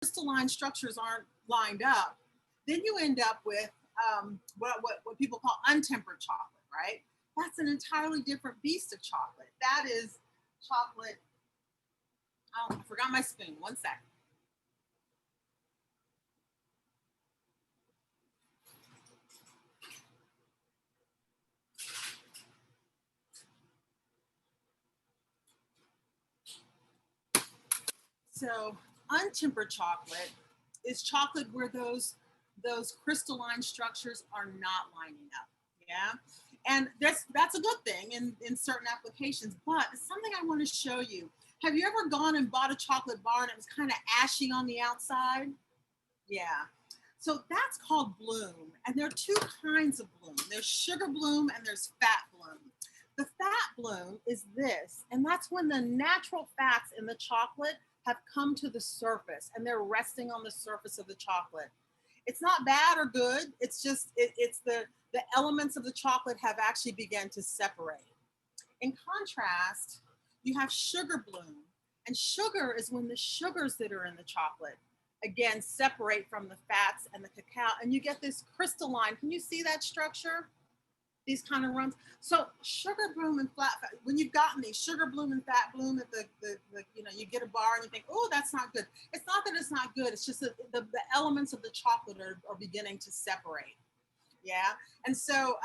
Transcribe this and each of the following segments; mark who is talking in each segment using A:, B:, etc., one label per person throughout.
A: crystalline structures aren't lined up, then you end up with what people call untempered chocolate, right? That's an entirely different beast of chocolate. That is chocolate. Oh, I forgot my spoon. One sec. So untempered chocolate is chocolate where those crystalline structures are not lining up. Yeah. And that's a good thing in certain applications, but it's something I want to show you. Have you ever gone and bought a chocolate bar and it was kind of ashy on the outside? Yeah. So that's called bloom. And there are two kinds of bloom. There's sugar bloom and there's fat bloom. The fat bloom is this, and that's when the natural fats in the chocolate have come to the surface and they're resting on the surface of the chocolate. It's not bad or good. It's just it's the elements of the chocolate have actually begun to separate. In contrast, you have sugar bloom, and sugar is when the sugars that are in the chocolate again separate from the fats and the cacao, and you get this crystalline. Can you see that structure? These kind of runs. So sugar bloom and fat, when you've gotten these sugar bloom and fat bloom at the you get a bar and you think, oh, that's not good. It's not that it's not good. It's just that the elements of the chocolate are beginning to separate. Yeah. And so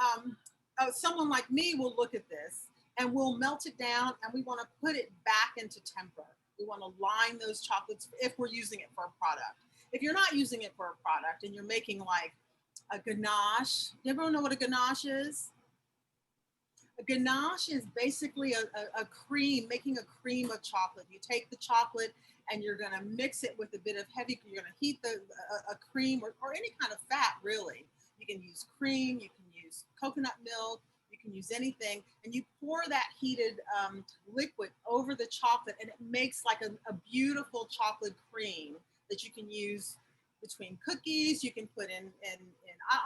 A: someone like me will look at this and we'll melt it down and we want to put it back into temper. We want to line those chocolates if we're using it for a product. If you're not using it for a product and you're making like a ganache, do everyone know what a ganache is? A ganache is basically a cream, making a cream of chocolate. You take the chocolate and you're going to mix it with a bit of you're going to heat a cream or any kind of fat, really. You can use cream, you can use coconut milk, you can use anything, and you pour that heated liquid over the chocolate, and it makes like a beautiful chocolate cream that you can use between cookies. You can put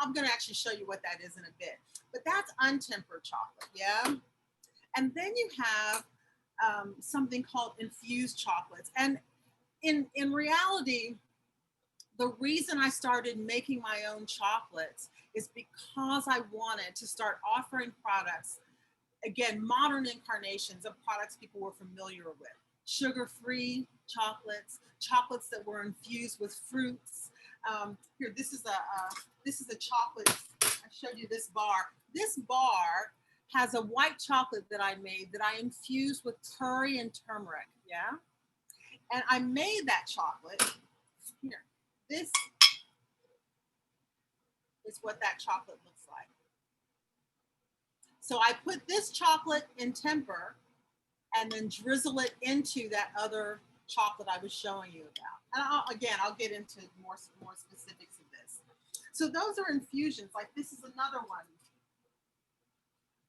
A: I'm going to actually show you what that is in a bit, but that's untempered chocolate. Yeah. And then you have something called infused chocolates. And in reality, the reason I started making my own chocolates is because I wanted to start offering products, again, modern incarnations of products people were familiar with. Sugar-free chocolates, chocolates that were infused with fruits. Here, this is a chocolate. I showed you this bar. This bar has a white chocolate that I made that I infused with curry and turmeric. Yeah, and I made that chocolate. Here, this is what that chocolate looks like. So I put this chocolate in temper and then drizzle it into that other chocolate I was showing you about. And I'll get into more specifics of this. So those are infusions. Like this is another one.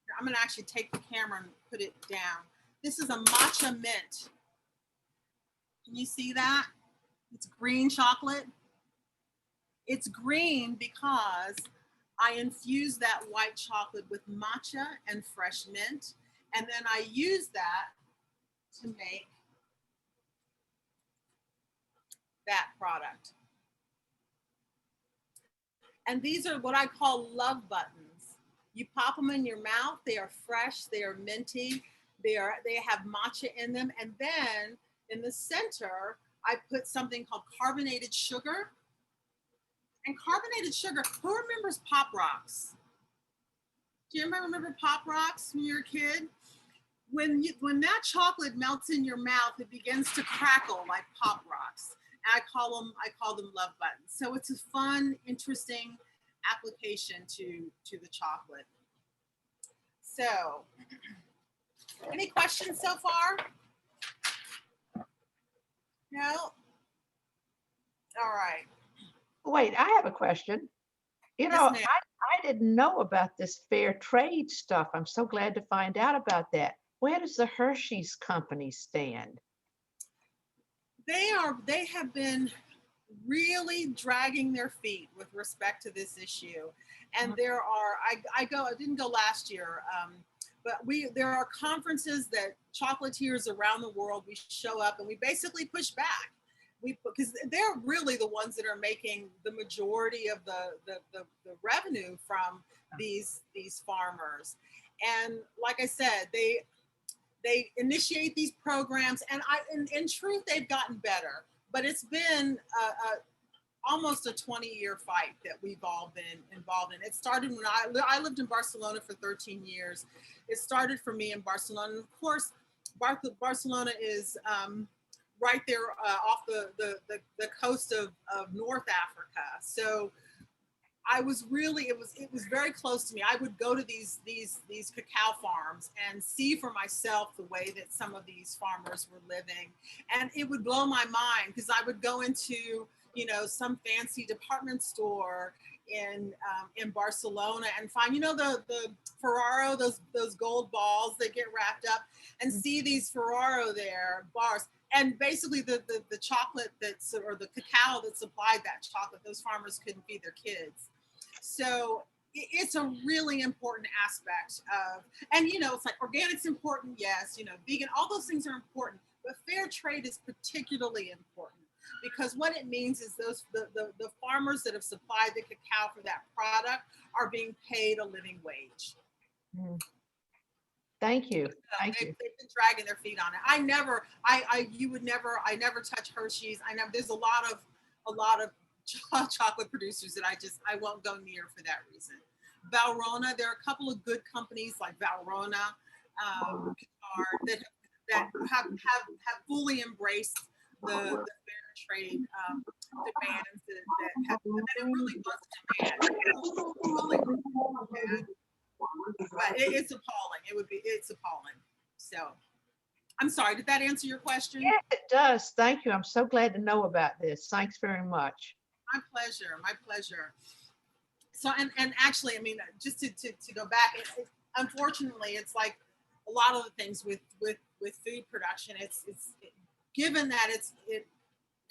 A: Here, I'm gonna actually take the camera and put it down. This is a matcha mint. Can you see that? It's green chocolate. It's green because I infused that white chocolate with matcha and fresh mint. And then I use that to make that product. And these are what I call love buttons. You pop them in your mouth. They are fresh. They are minty. They have matcha in them. And then in the center, I put something called carbonated sugar. And carbonated sugar, who remembers Pop Rocks? Do you remember Pop Rocks when you were a kid? When that chocolate melts in your mouth, it begins to crackle like Pop Rocks. And I call them love buttons. So it's a fun, interesting application to the chocolate. So, any questions so far? No? All right.
B: Wait, I have a question. You know, I didn't know about this fair trade stuff. I'm so glad to find out about that. Where does the Hershey's company stand?
A: They have been really dragging their feet with respect to this issue. And there are, I didn't go last year, but there are conferences that chocolatiers around the world, we show up and we basically push back. because they're really the ones that are making the majority of the revenue from these farmers. And like I said, they initiate these programs, and in truth, they've gotten better. But it's been almost a 20-year fight that we've all been involved in. It started when I lived in Barcelona for 13 years. It started for me in Barcelona. And of course, Barcelona is right there off the coast of North Africa. So I was really, it was very close to me. I would go to these cacao farms and see for myself the way that some of these farmers were living, and it would blow my mind, because I would go into, you know, some fancy department store in Barcelona and find, you know, the Ferraro, those gold balls that get wrapped up, and see these Ferraro there bars. And basically the chocolate or the cacao that supplied that chocolate, those farmers couldn't feed their kids. So it's a really important aspect of, and you know, it's like organic's important, yes, you know, vegan, all those things are important, but fair trade is particularly important, because what it means is the farmers that have supplied the cacao for that product are being paid a living wage.
B: Thank you. Thank you.
A: They've been dragging their feet on it. I never touch Hershey's. There's a lot of chocolate producers that I won't go near for that reason. Valrhona, there are a couple of good companies like Valrhona that have fully embraced the fair trade demands that have, and it really was a demand. But it's appalling. It's appalling. So I'm sorry, did that answer your question?
B: Yes, it does. Thank you. I'm so glad to know about this. Thanks very much.
A: My pleasure. My pleasure. So, and actually, I mean, just to go back, unfortunately, it's like a lot of the things with food production. It's given that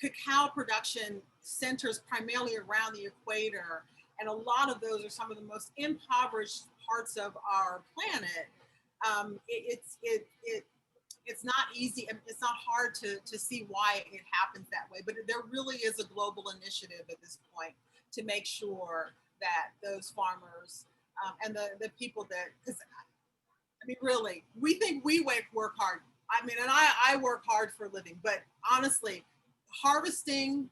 A: cacao production centers primarily around the equator, and a lot of those are some of the most impoverished parts of our planet. It's not easy. It's not hard to see why it happens that way. But there really is a global initiative at this point to make sure that those farmers and the people that, because I mean, really, we think we work hard. I mean, and I work hard for a living, but honestly, harvesting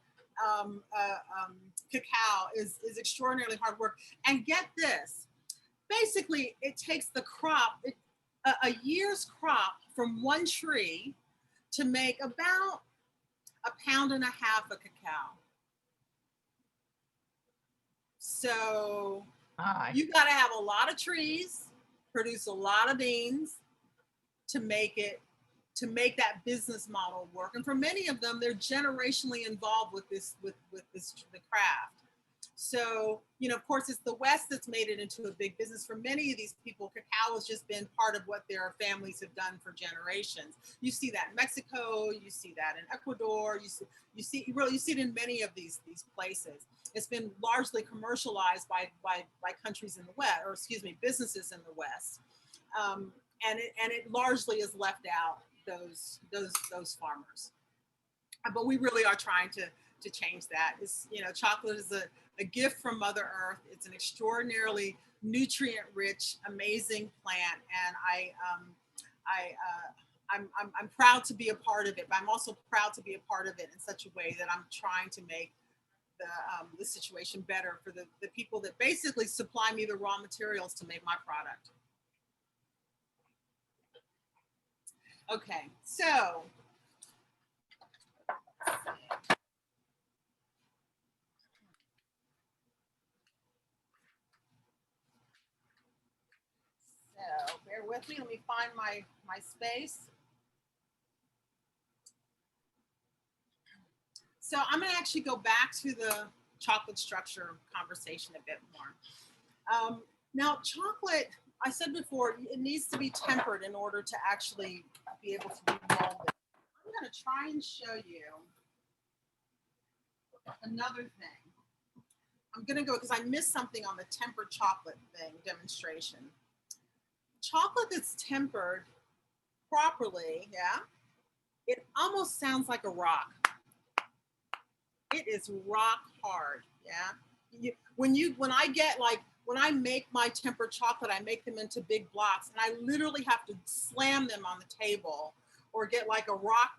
A: cacao is extraordinarily hard work. And get this, basically, it takes the crop, a year's crop from one tree to make about 1.5 pounds of cacao. So you got to have a lot of trees, produce a lot of beans to make that business model work. And for many of them, they're generationally involved with the craft. So, you know, of course, it's the West that's made it into a big business. For many of these people, cacao has just been part of what their families have done for generations. You see that in Mexico, you see that in Ecuador, you see it in many of these places. It's been largely commercialized by countries in the West, or excuse me, businesses in the West, and it largely has left out those farmers. But we really are trying to change that. It's, you know, chocolate is a gift from Mother Earth. It's an extraordinarily nutrient-rich, amazing plant, and I'm proud to be a part of it. But I'm also proud to be a part of it in such a way that I'm trying to make the situation better for the people that basically supply me the raw materials to make my product. Okay, so bear with me. Let me find my space. So I'm going to actually go back to the chocolate structure conversation a bit more. Now, chocolate, I said before, it needs to be tempered in order to actually be able to be molded. I'm going to try and show you another thing. I'm going to go, because I missed something on the tempered chocolate thing demonstration. Chocolate that's tempered properly, yeah, it almost sounds like a rock. It is rock hard. Yeah. When I make my tempered chocolate, I make them into big blocks, and I literally have to slam them on the table or get like a rock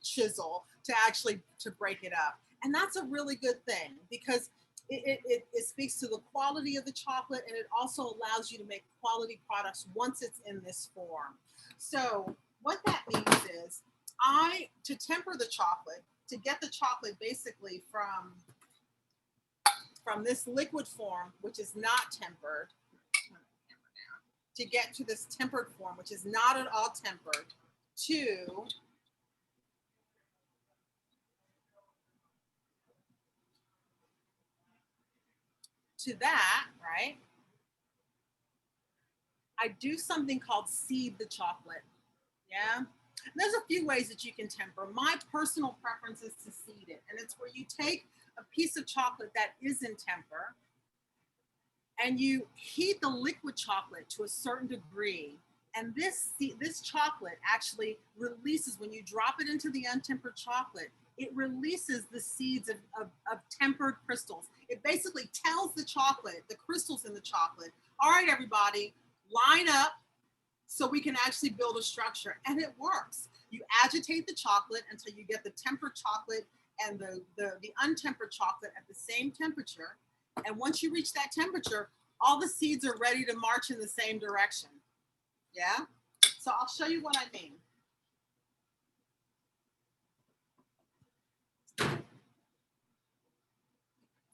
A: chisel to actually to break it up. And that's a really good thing because it speaks to the quality of the chocolate, and it also allows you to make quality products once it's in this form. So what that means is to temper the chocolate, to get the chocolate basically from this liquid form, which is not tempered, to get to this tempered form, which is not at all tempered, to that, right? I do something called seed the chocolate. Yeah. And there's a few ways that you can temper. My personal preference is to seed it. And it's where you take a piece of chocolate that is in temper and you heat the liquid chocolate to a certain degree. And this chocolate actually releases, when you drop it into the untempered chocolate, it releases the seeds of tempered crystals. It basically tells the chocolate, the crystals in the chocolate, all right, everybody, line up so we can actually build a structure. And it works. You agitate the chocolate until you get the tempered chocolate and the untempered chocolate at the same temperature. And once you reach that temperature, all the seeds are ready to march in the same direction. Yeah? So I'll show you what I mean.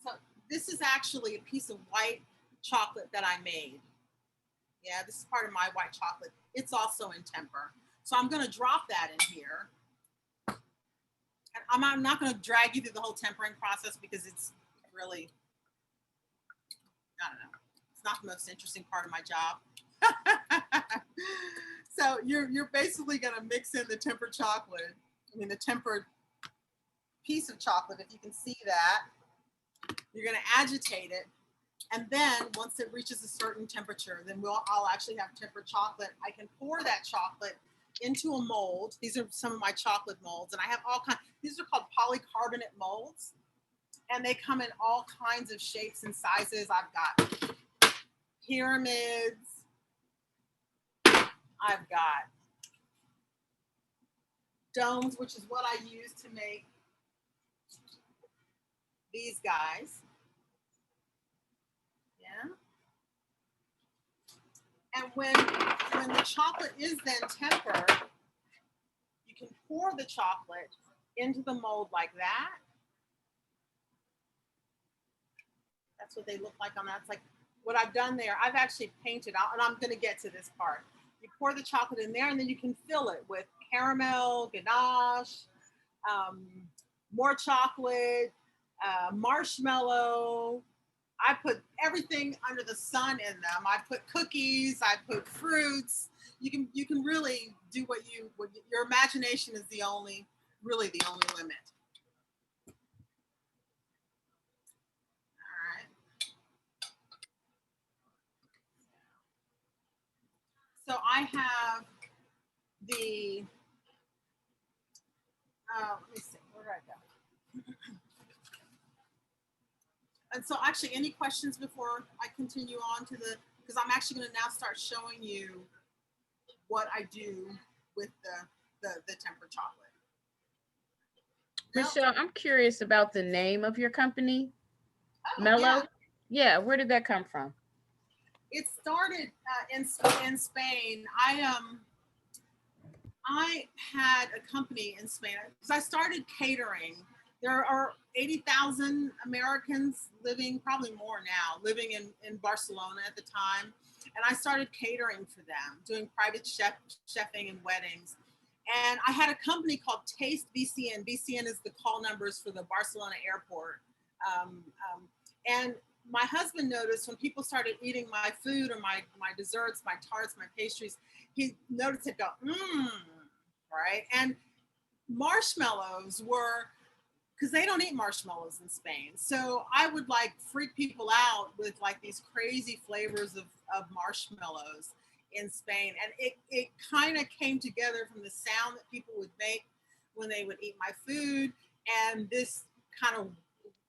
A: So this is actually a piece of white chocolate that I made. Yeah, this is part of my white chocolate. It's also in temper. So I'm going to drop that in here. And I'm not going to drag you through the whole tempering process because it's really, I don't know, it's not the most interesting part of my job. So you're basically going to mix in the tempered chocolate. I mean, the tempered piece of chocolate, if you can see that. You're going to agitate it. And then once it reaches a certain temperature, then I'll actually have tempered chocolate. I can pour that chocolate into a mold. These are some of my chocolate molds, and I have all kinds. These are called polycarbonate molds, and they come in all kinds of shapes and sizes. I've got pyramids. I've got domes, which is what I use to make these guys. Yeah. And when the chocolate is then tempered, you can pour the chocolate into the mold like that. That's what they look like on that. It's like what I've done there. I've actually painted out, and I'm going to get to this part. You pour the chocolate in there, and then you can fill it with caramel, ganache, more chocolate, marshmallow. I put everything under the sun in them. I put cookies. I put fruits. You can really do what your imagination is really the only limit. All right. So I have the, let me see, where did I go? And so actually, any questions before I continue on to because I'm actually going to now start showing you what I do with the tempered chocolate.
C: Michelle, I'm curious about the name of your company, Melo.
A: Yeah.
C: Yeah, where did that come from?
A: It started in Spain. I had a company in Spain because I started catering. There are 80,000 Americans living, probably more now, living in Barcelona at the time. And I started catering for them, doing private chefing and weddings. And I had a company called Taste BCN. BCN is the call numbers for the Barcelona airport. And my husband noticed when people started eating my food or my desserts, my tarts, my pastries, he noticed it go, right? And marshmallows were, because they don't eat marshmallows in Spain. So I would like freak people out with like these crazy flavors of marshmallows in Spain. And it kind of came together from the sound that people would make when they would eat my food and this kind of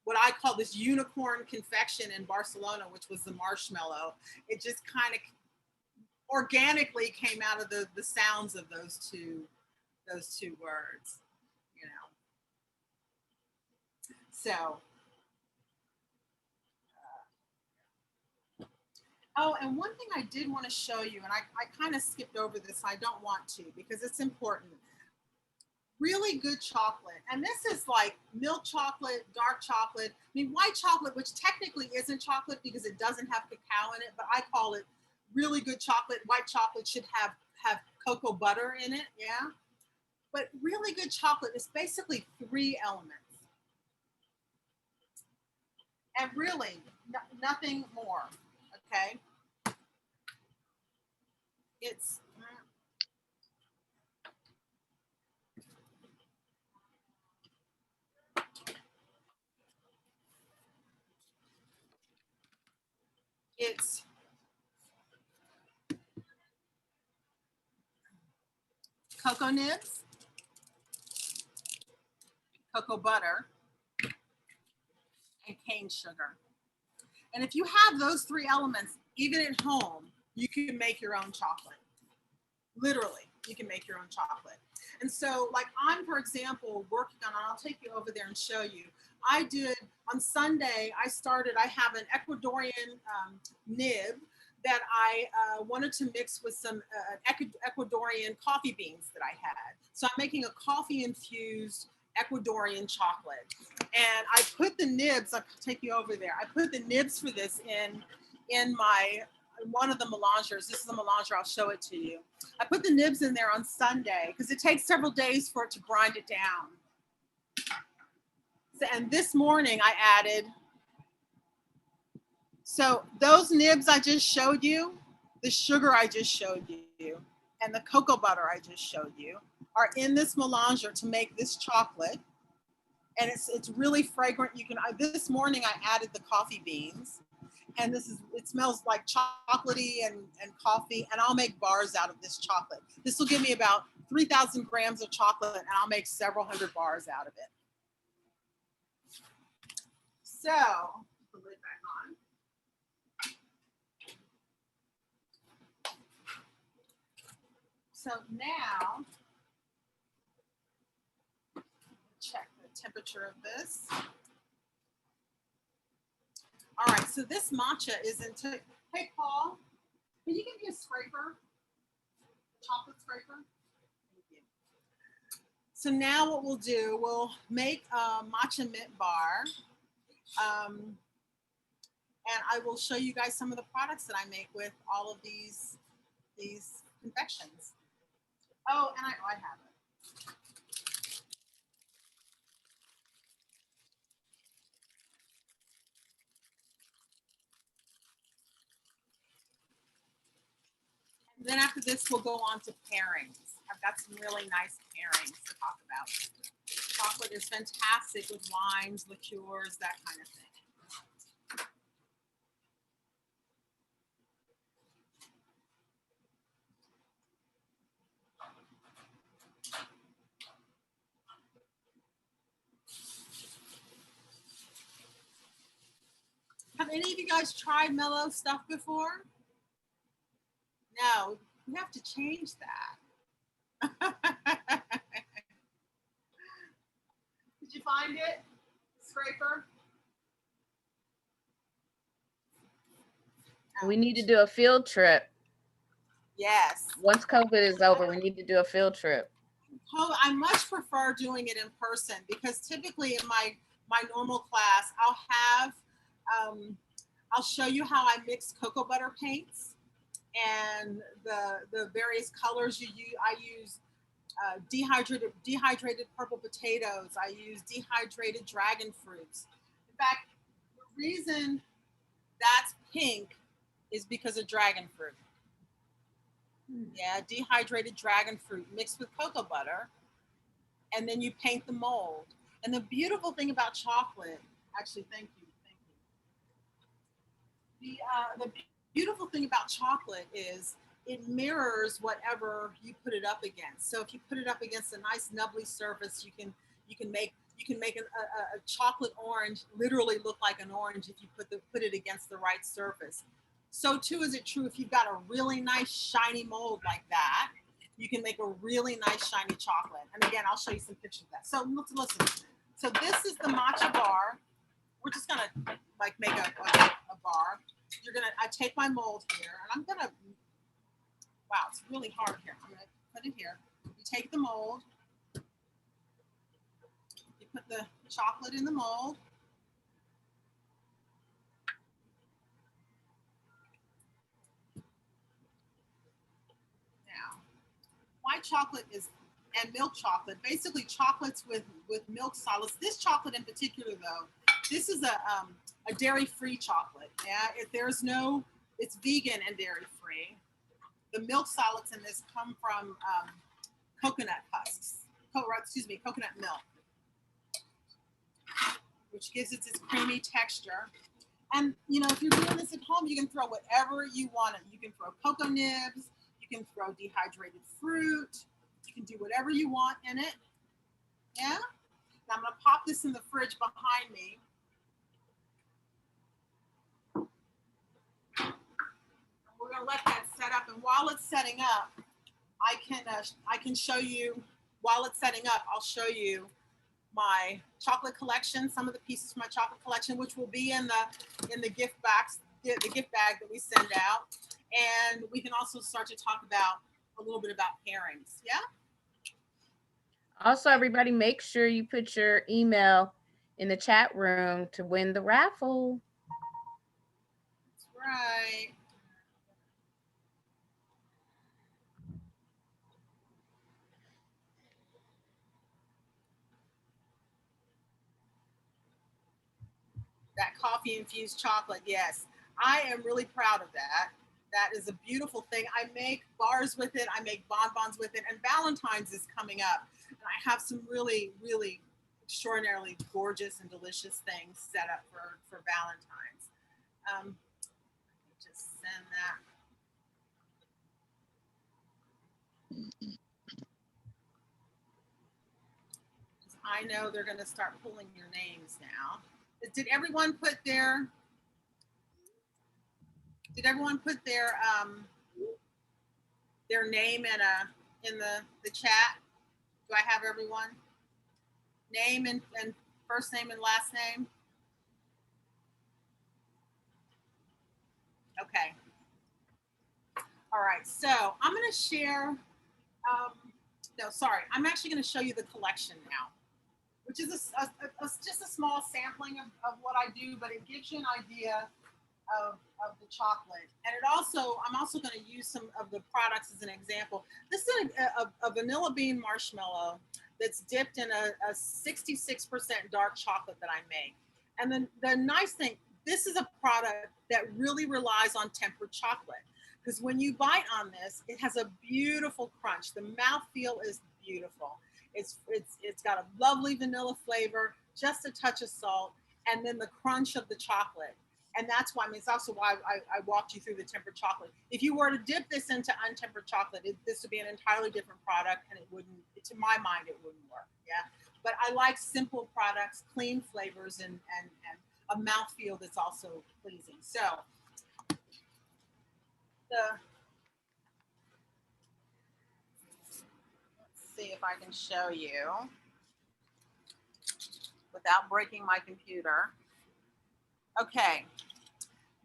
A: what I call this unicorn confection in Barcelona, which was the marshmallow. It just kind of organically came out of the sounds of those two words, you know. So, oh, and one thing I did want to show you, and I kind of skipped over this, I don't want to because it's important. Really good chocolate. And this is like milk chocolate, dark chocolate. I mean, white chocolate, which technically isn't chocolate because it doesn't have cacao in it, but I call it really good chocolate. White chocolate should have cocoa butter in it, yeah? But really good chocolate is basically 3 elements. And really, nothing more, okay? It's cocoa nibs, cocoa butter, and cane sugar. And if you have those 3 elements, even at home, you can make your own chocolate. Literally, you can make your own chocolate. And so, like I'm, for example, working on, I'll take you over there and show you. I did, on Sunday, I have an Ecuadorian nib that I wanted to mix with some Ecuadorian coffee beans that I had. So I'm making a coffee-infused Ecuadorian chocolate. And I put the nibs, I'll take you over there. I put the nibs for this in one of the melangers. This is a melanger, I'll show it to you. I put the nibs in there on Sunday because it takes several days for it to grind it down. So, and this morning I added, so those nibs I just showed you, the sugar I just showed you, and the cocoa butter I just showed you are in this melanger to make this chocolate. And it's really fragrant. This morning I added the coffee beans, and it smells like chocolatey and coffee, and I'll make bars out of this chocolate. This will give me about 3,000 grams of chocolate, and I'll make several hundred bars out of it. So, put the lid back on. So now, check the temperature of this. All right, so this matcha is into, hey Paul, can you give me a scraper? A chocolate scraper? Thank you. So now what we'll do, we'll make a matcha mint bar. And I will show you guys some of the products that I make with all of these confections. Oh, and I have it. And then after this, we'll go on to pairings. I've got some really nice pairings to talk about. Chocolate is fantastic with wines, liqueurs, that kind of thing. Have any of you guys tried Melo stuff before? No, we have to change that. Did you find it, scraper?
C: We need to do a field trip.
A: Yes.
C: Once COVID is over, we need to do a field trip.
A: I much prefer doing it in person because typically in my normal class, I'll show you how I mix cocoa butter paints and the various colors you use. I use dehydrated purple potatoes. I use dehydrated dragon fruits. In fact, the reason that's pink is because of dragon fruit. Yeah, dehydrated dragon fruit mixed with cocoa butter, and then you paint the mold. And the beautiful thing about chocolate, actually, thank you. The beautiful thing about chocolate is it mirrors whatever you put it up against. So if you put it up against a nice nubbly surface, you can You can make a chocolate orange literally look like an orange if you put it against the right surface. So too is it true if you've got a really nice shiny mold like that, you can make a really nice shiny chocolate. And again, I'll show you some pictures of that. So listen. So this is the matcha bar. We're just gonna like make a bar. I take my mold here and I'm gonna, wow, it's really hard here. I'm gonna put it here. You take the mold, you put the chocolate in the mold. Now, white chocolate and milk chocolate, basically chocolates with milk solids. This chocolate in particular though, this is a dairy-free chocolate. Yeah, it's vegan and dairy-free. The milk solids in this come from coconut husks, coconut milk, which gives it this creamy texture. And if you're doing this at home, you can throw whatever you want. You can throw cocoa nibs, you can throw dehydrated fruit, you can do whatever you want in it. Yeah. Now I'm gonna pop this in the fridge behind me. We're gonna let that set up, and while it's setting up, I can show you. While it's setting up, I'll show you my chocolate collection, some of the pieces from my chocolate collection, which will be in the gift box, the gift bag that we send out, and we can also start to talk about a little bit about pairings. Yeah.
C: Also, everybody, make sure you put your email in the chat room to win the raffle.
A: That's right. That coffee infused chocolate, yes. I am really proud of that. That is a beautiful thing. I make bars with it. I make bonbons with it. And Valentine's is coming up. And I have some really, really extraordinarily gorgeous and delicious things set up for Valentine's. Just send that. I know they're going to start pulling your names now. Did everyone put their name in the chat? Do I have everyone? Name and first name and last name? Okay. All right, so I'm going to share, I'm actually going to show you the collection now, which is just a small sampling of what I do, but it gives you an idea of the chocolate. And I'm also going to use some of the products as an example. This is a vanilla bean marshmallow that's dipped in a 66% dark chocolate that I make. And then the nice thing, this is a product that really relies on tempered chocolate, because when you bite on this, it has a beautiful crunch. The mouthfeel is beautiful. It's got a lovely vanilla flavor, just a touch of salt, and then the crunch of the chocolate. And that's why, it's also why I walked you through the tempered chocolate. If you were to dip this into untempered chocolate, this would be an entirely different product, and it wouldn't, to my mind, it wouldn't work. Yeah. But I like simple products, clean flavors, and a mouthfeel that's also pleasing. So let's see if I can show you without breaking my computer. Okay,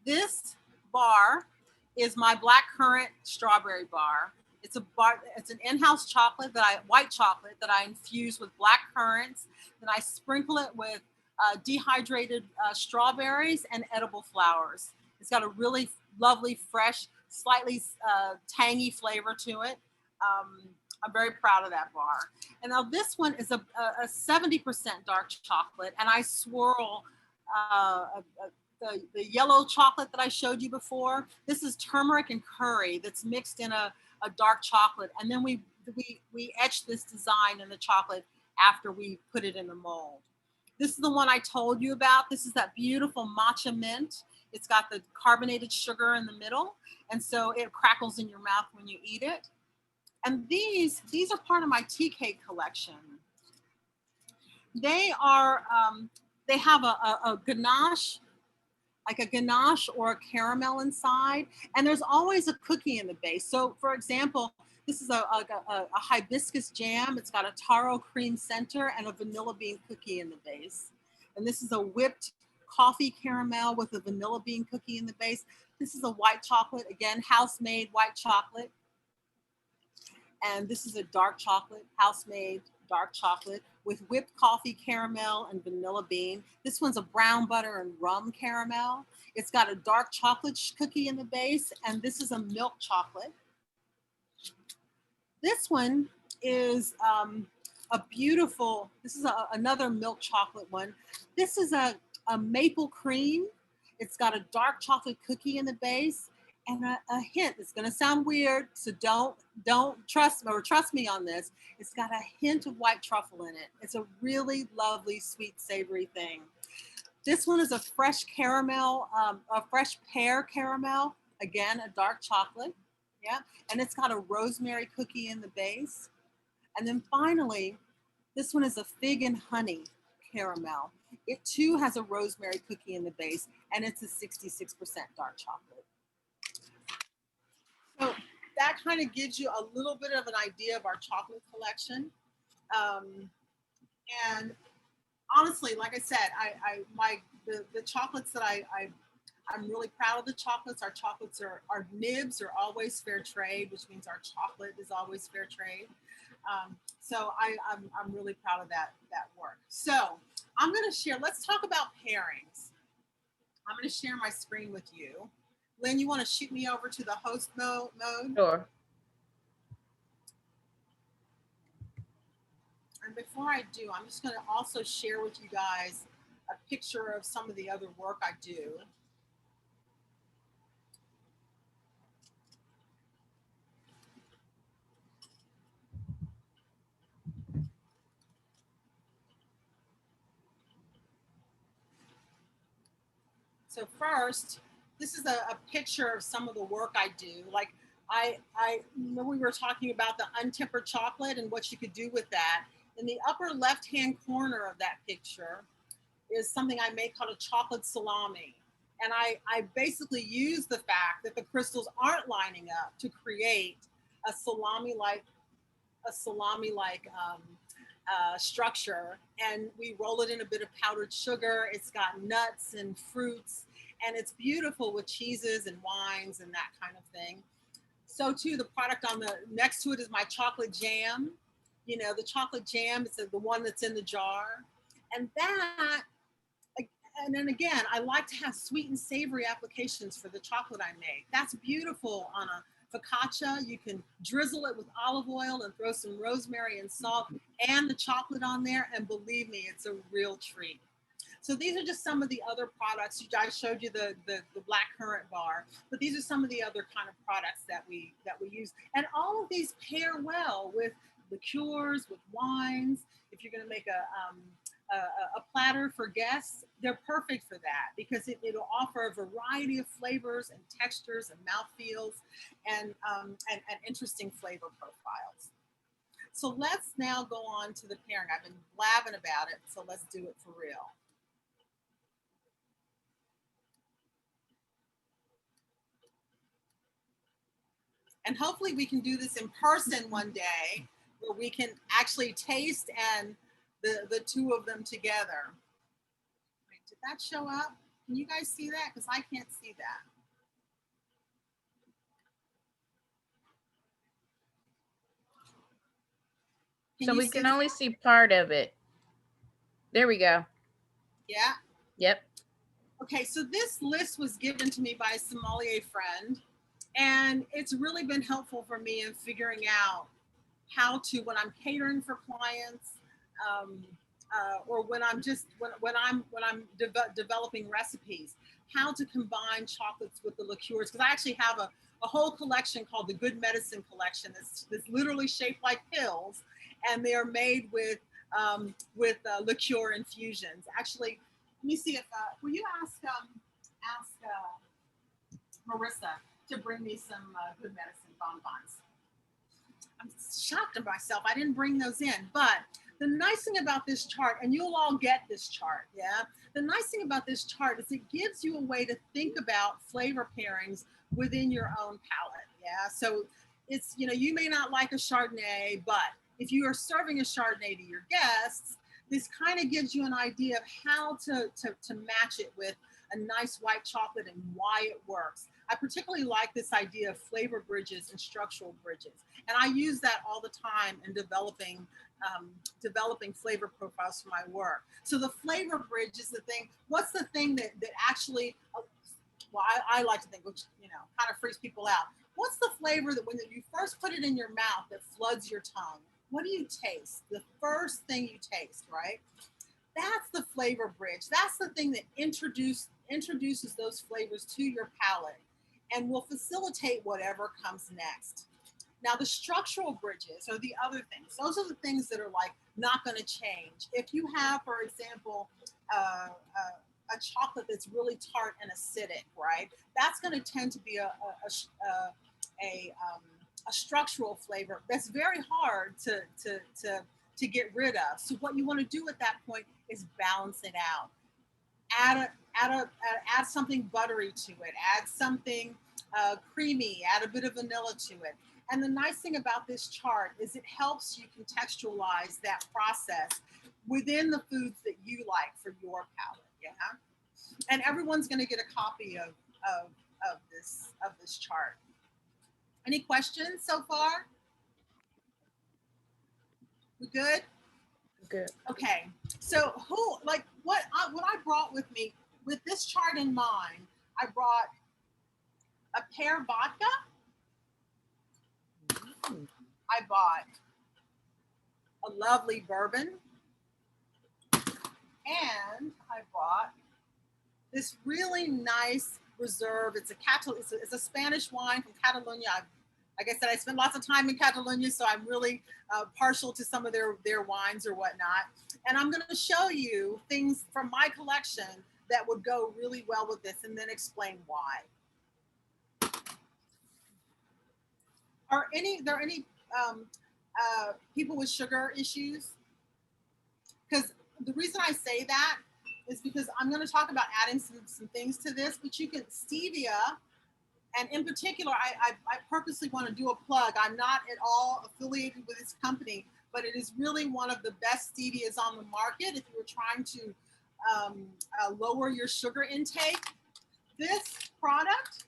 A: this bar is my blackcurrant strawberry bar. It's an in-house chocolate white chocolate that I infuse with black currants. Then I sprinkle it with dehydrated strawberries and edible flowers. It's got a really lovely, fresh, slightly tangy flavor to it. I'm very proud of that bar. And now this one is a 70% dark chocolate, and I swirl the yellow chocolate that I showed you before. This is turmeric and curry that's mixed in a dark chocolate, and then we etch this design in the chocolate after we put it in the mold. This is the one I told you about. This is that beautiful matcha mint. It's got the carbonated sugar in the middle, and so it crackles in your mouth when you eat it. And these are part of my tea cake collection. They are, they have a ganache, like a ganache or a caramel inside, and there's always a cookie in the base. So, for example, this is a hibiscus jam. It's got a taro cream center and a vanilla bean cookie in the base. And this is a whipped coffee caramel with a vanilla bean cookie in the base. This is a white chocolate, again, house-made white chocolate. And this is a dark chocolate, house-made dark chocolate with whipped coffee caramel and vanilla bean. This one's a brown butter and rum caramel. It's got a dark chocolate cookie in the base, and this is a milk chocolate. This one is a beautiful, this is another milk chocolate one. This is a maple cream. It's got a dark chocolate cookie in the base and a hint. It's going to sound weird, so don't trust me on this. It's got a hint of white truffle in it. It's a really lovely, sweet, savory thing. This one is a fresh caramel, a fresh pear caramel. Again, a dark chocolate. Yeah, and it's got a rosemary cookie in the base. And then finally, this one is a fig and honey caramel. It too has a rosemary cookie in the base, and it's a 66% dark chocolate. So that kind of gives you a little bit of an idea of our chocolate collection. And honestly, like I said, the chocolates that I'm really proud of the chocolates. Our nibs are always fair trade, which means our chocolate is always fair trade. So I'm really proud of that work. So I'm going to share. Let's talk about pairings. I'm going to share my screen with you. Lynn, you want to shoot me over to the host mode?
C: Sure.
A: And before I do, I'm just going to also share with you guys a picture of some of the other work I do. So first, this is a picture of some of the work I do. Like I remember we were talking about the untempered chocolate and what you could do with that. In the upper left-hand corner of that picture is something I make called a chocolate salami. And I basically use the fact that the crystals aren't lining up to create a salami-like structure, and we roll it in a bit of powdered sugar. It's got nuts and fruits, and it's beautiful with cheeses and wines and that kind of thing. So too, the product on the next to it is my chocolate jam. You know, the chocolate jam is the one that's in the jar. And that, and then again, I like to have sweet and savory applications for the chocolate I make. That's beautiful on a focaccia. You can drizzle it with olive oil and throw some rosemary and salt and the chocolate on there. And believe me, it's a real treat. So these are just some of the other products. I showed you the black currant bar, but these are some of the other kind of products that we use. And all of these pair well with liqueurs, with wines. If you're going to make a platter for guests, they're perfect for that because it'll offer a variety of flavors and textures and mouthfeels and interesting flavor profiles. So let's now go on to the pairing. I've been blabbing about it, so let's do it for real. And hopefully we can do this in person one day where we can actually taste and the two of them together. Wait, did that show up? Can you guys see that? Because I can't see that.
C: So we can only see part of it. There we go.
A: Yeah?
C: Yep.
A: Okay, so this list was given to me by a sommelier friend, and it's really been helpful for me in figuring out how to, when I'm catering for clients, or when I'm developing recipes, how to combine chocolates with the liqueurs. Because I actually have a whole collection called the Good Medicine Collection. That's literally shaped like pills, and they are made with liqueur infusions. Actually, let me see if will you ask Marissa to bring me some Good Medicine bonbons. I'm shocked at myself. I didn't bring those in, but The nice thing about this chart, and you'll all get this chart, yeah? The nice thing about this chart is it gives you a way to think about flavor pairings within your own palate, yeah? So it's, you know, you may not like a Chardonnay, but if you are serving a Chardonnay to your guests, this kind of gives you an idea of how to match it with a nice white chocolate and why it works. I particularly like this idea of flavor bridges and structural bridges. And I use that all the time in developing flavor profiles for my work. So the flavor bridge is the thing. What's the thing that actually, well, I like to think, which, you know, kind of freaks people out. What's the flavor that when you first put it in your mouth that floods your tongue? What do you taste? The first thing you taste, right? That's the flavor bridge. That's the thing that introduces those flavors to your palate and will facilitate whatever comes next. Now, the structural bridges are the other things. Those are the things that are like not going to change. If you have, for example, a chocolate that's really tart and acidic, right? That's going to tend to be a structural flavor that's very hard to get rid of. So what you want to do at that point is balance it out. Add something buttery to it. Add something creamy. Add a bit of vanilla to it. And the nice thing about this chart is it helps you contextualize that process within the foods that you like for your palate. Yeah. And everyone's going to get a copy of this chart. Any questions so far? We good?
C: Good.
A: Okay. So what I brought with me with this chart in mind, I brought a pear vodka. I bought a lovely bourbon, and I bought this really nice reserve. It's a Spanish wine from Catalonia. Like I said, I spent lots of time in Catalonia, so I'm really partial to some of their wines or whatnot. And I'm going to show you things from my collection that would go really well with this, and then explain why. Are there any people with sugar issues? Because the reason I say that is because I'm going to talk about adding some things to this, but you can stevia, and in particular, I purposely want to do a plug. I'm not at all affiliated with this company, but it is really one of the best stevias on the market if you're trying to lower your sugar intake. This product,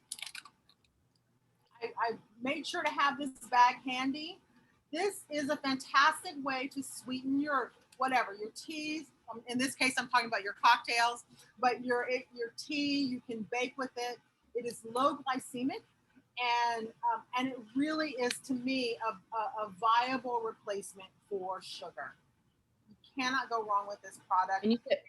A: I made sure to have this bag handy. This is a fantastic way to sweeten your whatever, your teas. In this case, I'm talking about your cocktails, but your tea, you can bake with it. It is low glycemic, and it really is, to me, a viable replacement for sugar. You cannot go wrong with this product.
C: And you said,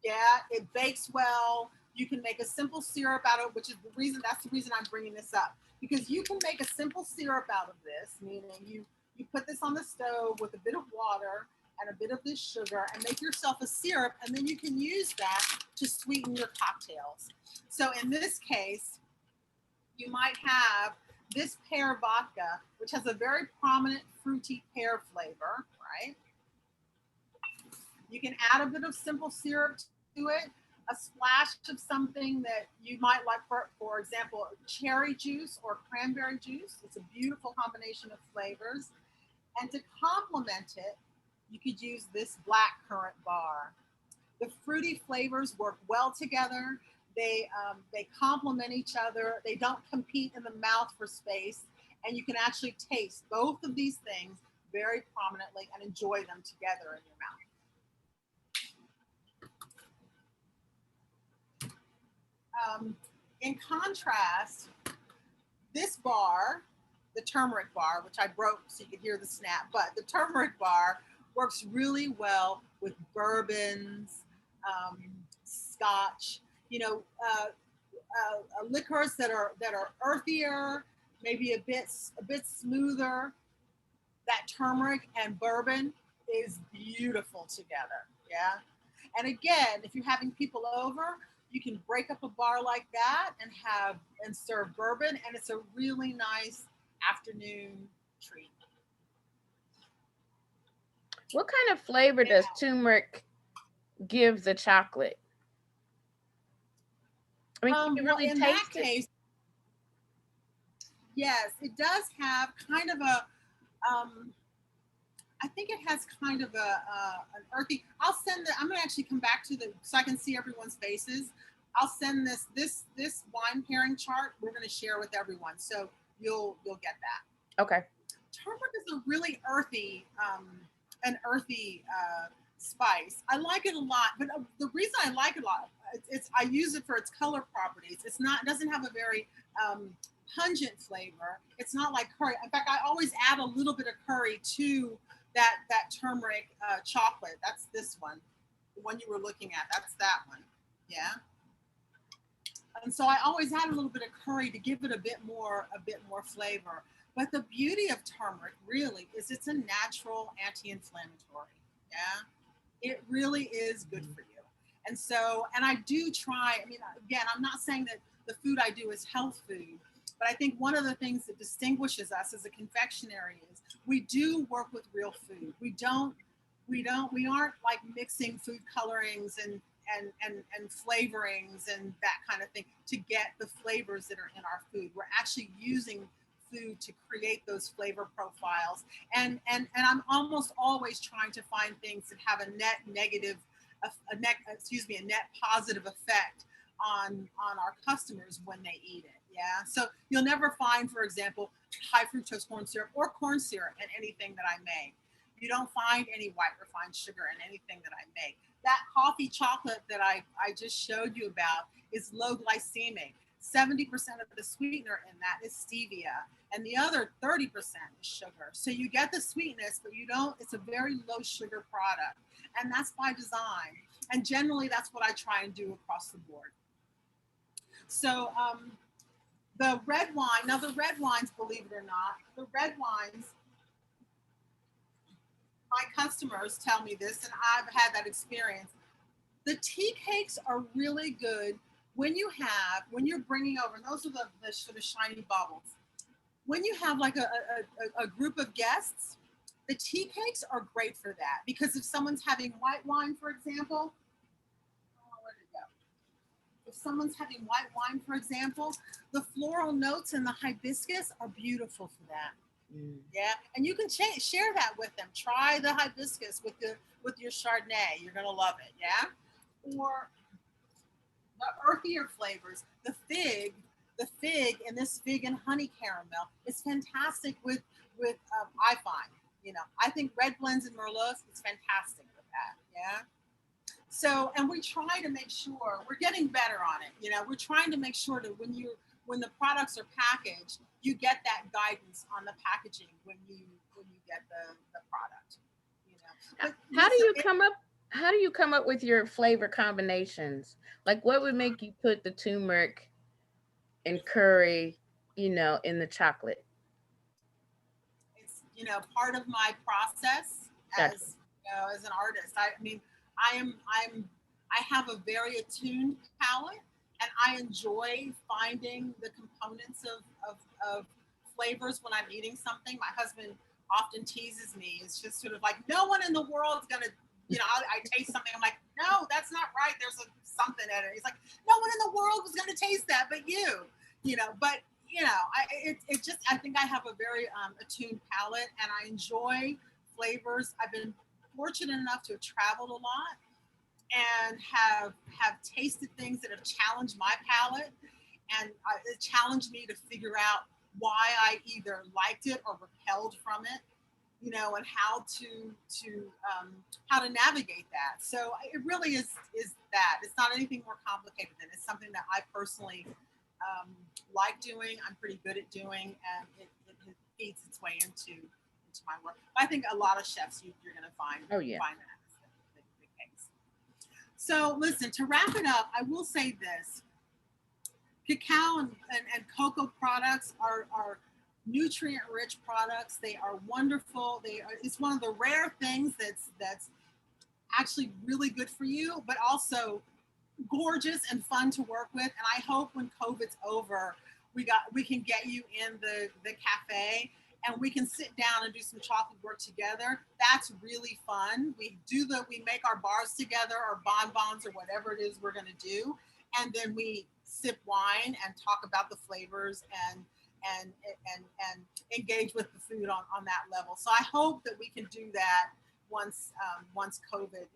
A: yeah, it bakes well. You can make a simple syrup out of it, which is that's the reason I'm bringing this up. Because you can make a simple syrup out of this, meaning you put this on the stove with a bit of water and a bit of this sugar and make yourself a syrup, and then you can use that to sweeten your cocktails. So in this case, you might have this pear vodka, which has a very prominent fruity pear flavor, right? You can add a bit of simple syrup to it, a splash of something that you might like, for example, cherry juice or cranberry juice. It's a beautiful combination of flavors. And to complement it, you could use this black currant bar. The fruity flavors work well together. They complement each other. They don't compete in the mouth for space. And you can actually taste both of these things very prominently and enjoy them together in your mouth. In contrast, this bar, the turmeric bar, which I broke so you could hear the snap, but the turmeric bar works really well with bourbons, scotch, liquors that are earthier, maybe a bit smoother. That turmeric and bourbon is beautiful together. Yeah. And again, if you're having people over, you can break up a bar like that and serve bourbon, and it's a really nice afternoon treat.
C: What kind of flavor does turmeric give the chocolate? I mean, can you
A: Well,
C: really
A: in that
C: taste it?
A: case, yes, it does have kind of a I think it has kind of an earthy. I'll send the. I'm gonna actually come back to the so I can see everyone's faces. I'll send this wine pairing chart. We're gonna share with everyone, so you'll get that.
C: Okay.
A: Turmeric is a really earthy, an earthy spice. I like it a lot, but the reason I like it a lot, it's I use it for its color properties. It's not. It doesn't have a very pungent flavor. It's not like curry. In fact, I always add a little bit of curry to that turmeric chocolate. That's this one, the one you were looking at. That's that one. Yeah. And so I always add a little bit of curry to give it a bit more flavor. But the beauty of turmeric really is it's a natural anti-inflammatory. Yeah. It really is good for you. And so, and I do try, I mean, again, I'm not saying that the food I do is health food, but I think one of the things that distinguishes us as a confectionery is we do work with real food. We aren't like mixing food colorings and flavorings and that kind of thing to get the flavors that are in our food. We're actually using food to create those flavor profiles. And I'm almost always trying to find things that have a net negative, a net, excuse me, a net positive effect on our customers when they eat it. Yeah. So you'll never find, for example, high fructose corn syrup or corn syrup in anything that I make. You don't find any white refined sugar in anything that I make. That coffee chocolate that I just showed you about is low glycemic. 70% of the sweetener in that is stevia, and the other 30% is sugar. So you get the sweetness, but you don't, it's a very low sugar product. And that's by design. And generally, that's what I try and do across the board. So the red wine, now the red wines, believe it or not, the red wines, my customers tell me this, and I've had that experience. The tea cakes are really good when you're bringing over, and those are the sort of shiny bubbles. When you have like a group of guests, the tea cakes are great for that because if someone's having white wine, for example, oh, where did it go? If someone's having white wine, for example, the floral notes and the hibiscus are beautiful for that. Yeah, and you can share that with them. Try the hibiscus with your Chardonnay. You're gonna love it. Yeah, or the earthier flavors. The fig, and this fig and honey caramel is fantastic with I find. You know, I think red blends and merlots is fantastic with that. Yeah. So, and we try to make sure we're getting better on it. You know, we're trying to make sure that when the products are packaged, you get that guidance on the packaging when you get the product. You know, but
C: How do
A: listen,
C: you come up? How do you come up with your flavor combinations? Like, what would make you put the turmeric and curry, in the chocolate?
A: it's part of my process
C: Gotcha.
A: as an artist. I mean, I have a very attuned palate, and I enjoy finding the components of flavors when I'm eating something. My husband often teases me. It's just sort of like no one in the world is gonna. I taste something. I'm like, no, that's not right. There's something in it. He's like, no one in the world was going to taste that, but you. But it just I think I have a very attuned palate, and I enjoy flavors. I've been fortunate enough to have traveled a lot and have tasted things that have challenged my palate, and it challenged me to figure out why I either liked it or repelled from it. And how to navigate that. So it really is that. It's not anything more complicated than it's something that I personally like doing. I'm pretty good at doing, and it feeds its way into my work. I think a lot of chefs you're going to find find that the case. So listen, to wrap it up, I will say this: cacao and cocoa products are nutrient-rich products. They are wonderful. It's one of the rare things that's actually really good for you, but also gorgeous and fun to work with. And I hope when COVID's over, we can get you in the cafe and we can sit down and do some chocolate work together. That's really fun. We make our bars together or bonbons or whatever it is we're going to do, and then we sip wine and talk about the flavors and engage with the food on that level. So I hope that we can do that once COVID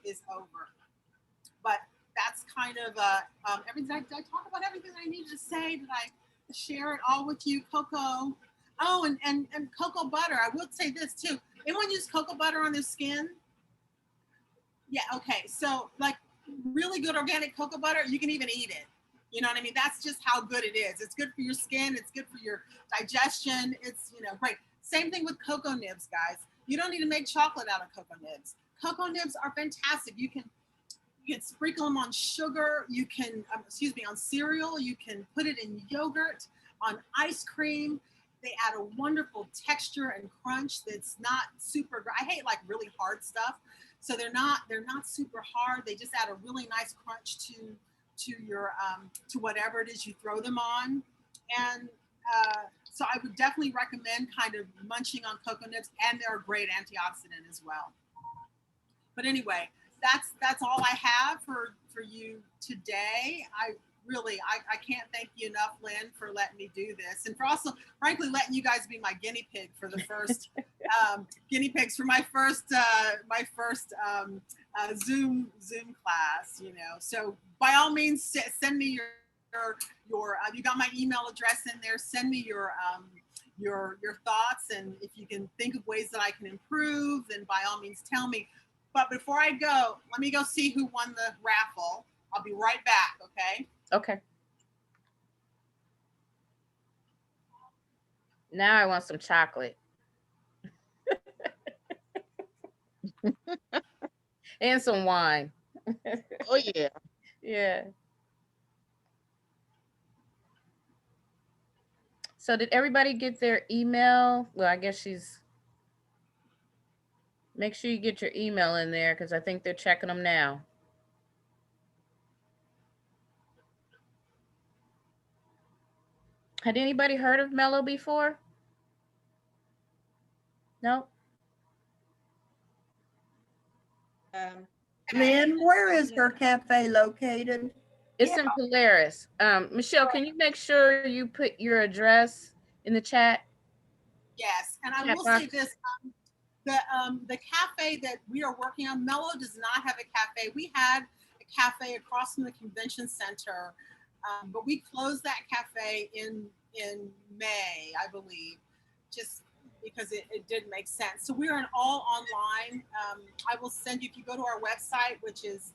A: is over. But that's kind of everything. Did I talk about everything I needed to say? Did I share it all with you, cocoa? Oh, and cocoa butter. I would say this too. Anyone use cocoa butter on their skin? Yeah. Okay. So like really good organic cocoa butter, you can even eat it. You know what I mean? That's just how good it is. It's good for your skin. It's good for your digestion. It's, great. Same thing with cocoa nibs, guys. You don't need to make chocolate out of cocoa nibs. Cocoa nibs are fantastic. You can sprinkle them on sugar. You can, on cereal. You can put it in yogurt, on ice cream. They add a wonderful texture and crunch that's not super. I hate like really hard stuff. So they're not super hard. They just add a really nice crunch to your to whatever it is you throw them on. And so I would definitely recommend kind of munching on cocoa nibs, and they're a great antioxidant as well. But anyway, that's all I have for you today. I can't thank you enough, Lynn, for letting me do this, and for also, frankly, letting you guys be my guinea pig for the first guinea pigs for my first Zoom class. So by all means, send me your you got my email address in there. Send me your thoughts, and if you can think of ways that I can improve, then by all means tell me. But before I go, let me go see who won the raffle. I'll be right back, okay?
C: Okay. Now I want some chocolate. And some wine.
B: Oh, yeah.
C: Yeah. So did everybody get their email? Well, I guess make sure you get your email in there because I think they're checking them now. Had anybody heard of Melo before? No?
D: Lynn, where is her cafe located?
C: It's in Polaris. Michelle, can you make sure you put your address in the chat?
A: Yes, and I will say this: the cafe that we are working on, Melo does not have a cafe. We had a cafe across from the convention center, but we closed that cafe in May, I believe, just because it didn't make sense. So we are all online. I will send you, if you go to our website, which is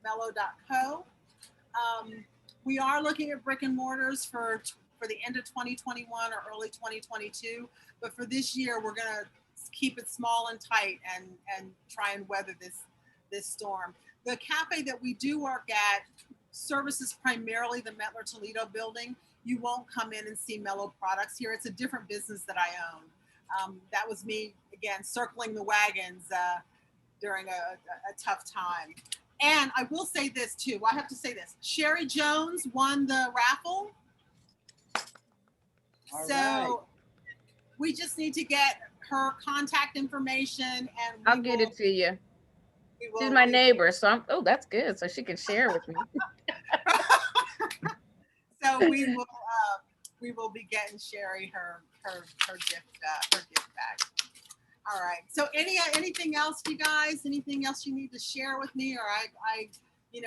A: Mmelo.co. We are looking at brick and mortars for the end of 2021 or early 2022. But for this year, we're going to keep it small and tight and try and weather this storm. The cafe that we do work at services primarily the Metler Toledo building. You won't come in and see Melo products here. It's a different business that I own. That was me, again, circling the wagons during a tough time. And I will say this too. I have to say this. Sherry Jones won the raffle. So we just need to get her contact information, and
C: I'll get it to you. She's my neighbor, so that's good. So she can share with me.
A: So we will be getting Sherry her gift bag. All right. So anything else, you guys? Anything else you need to share with me? Or I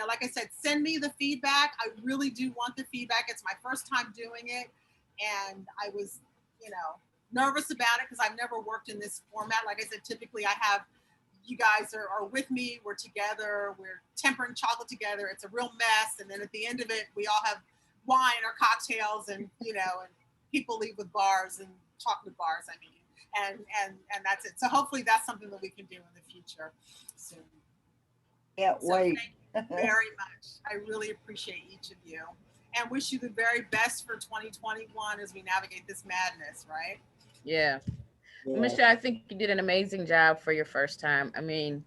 A: like I said, send me the feedback. I really do want the feedback. It's my first time doing it, and I was, nervous about it because I've never worked in this format. Like I said, typically I have, you guys are with me. We're together. We're tempering chocolate together. It's a real mess, and then at the end of it, we all have wine or cocktails, and and people leave with bars and chocolate bars. I mean. And that's it. So hopefully that's something that we can do in the future soon.
D: Can't wait.
A: Thank you very much. I really appreciate each of you, and wish you the very best for 2021 as we navigate this madness, right?
C: Yeah. Michelle, I think you did an amazing job for your first time. I mean,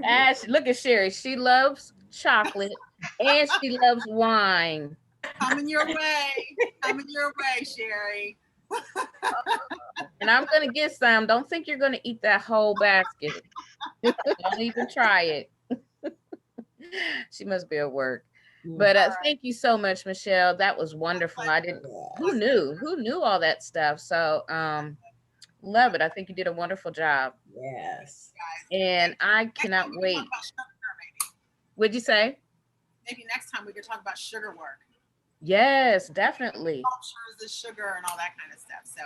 C: Ash, look at Sherry. She loves chocolate and she loves wine.
A: Coming your way. Coming your way, Sherry.
C: And I'm gonna get some. Don't think you're gonna eat that whole basket. Don't even try it. She must be at work. But thank you so much, Michelle. That was wonderful. I didn't. Who knew? Who knew all that stuff? So love it. I think you did a wonderful job.
E: Yes.
C: And I cannot wait. What'd you say?
A: Maybe next time we could talk about sugar work.
C: Yes, definitely.
A: Cultures, the sugar and all that kind of stuff. So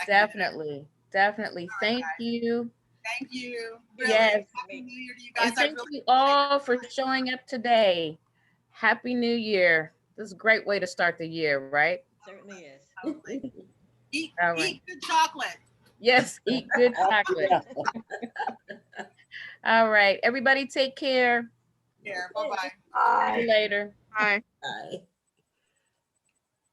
C: Definitely. Definitely. Thank you.
A: Thank you. Really,
C: Yes.
A: Happy New Year to you guys.
C: And thank you all for showing up today. Happy New Year. This is a great way to start the year, right?
E: Certainly is.
A: Eat,
C: All right.
A: eat good chocolate.
C: Yes, eat good chocolate. All right. Everybody take care.
A: Yeah, bye-bye.
B: Bye.
C: See you later.
B: Bye.
E: Bye.